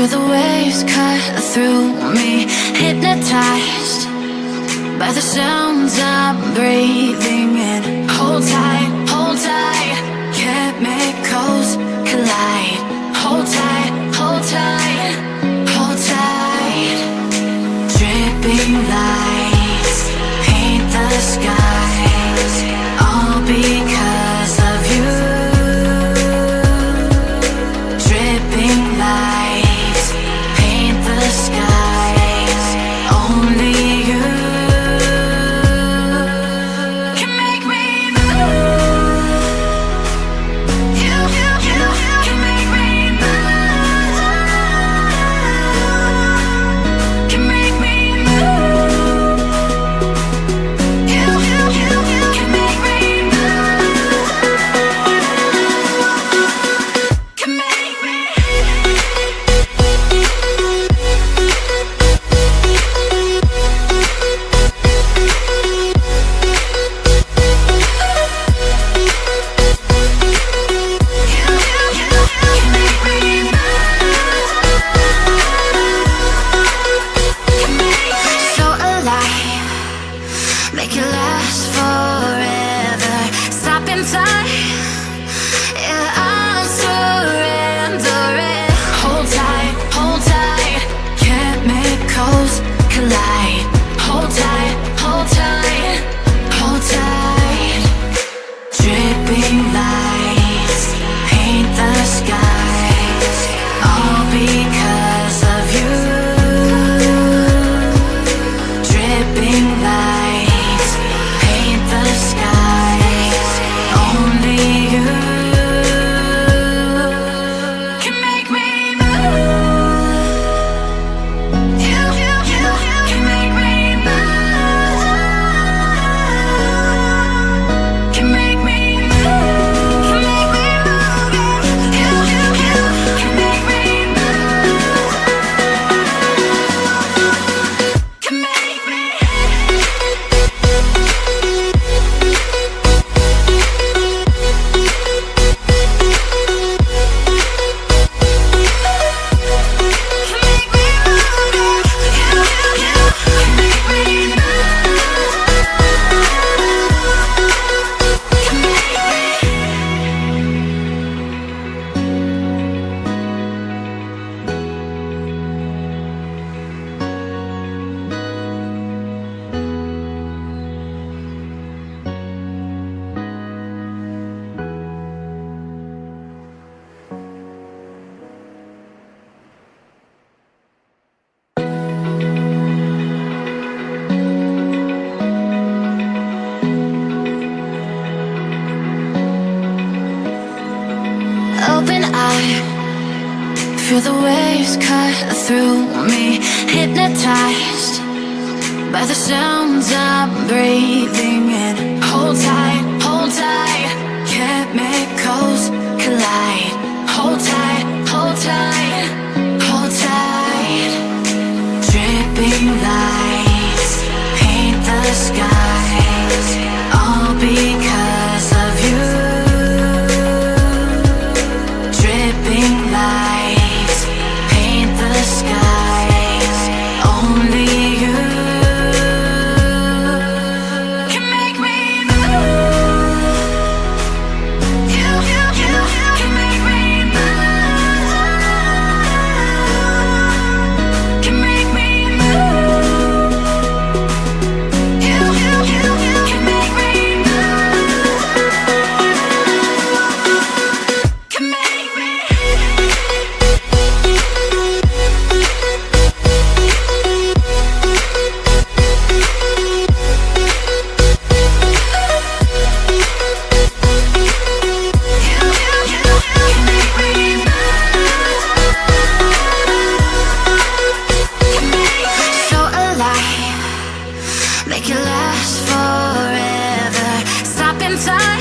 Feel the waves cut through me, hypnotized by the sounds I'm breathing in. Hold tight, chemicals collide. Hold tight, hold tight, hold tight. Dripping lights paint the skies, all because of you. Dripping lights paint the skies, only you can make me move. You can make me move. Can make me move. You can make me move. Can make me. So alive, make it last forever. Stop in time, yeah, I'll surrender it. Hold tight, chemicals collide. Hold tight, hold tight, hold tight. Dripping lights paint the skies, all because of you. Dripping lights paint the skies, only you can make me move. You can make me move. Can make me move. Can make me move. You can make me move. Can make me. Open eye, feel the waves cut through me, hypnotized by the sounds I'm breathing in. Hold tight, chemicals collide. Hold tight, hold tight, hold tight. Dripping lights paint the skies, all because of you. Dripping lights paint the skies, only you can make me move. You can make me move. Can make me move. You can make me move. Can make me. So alive, make it last forever. Stop in time.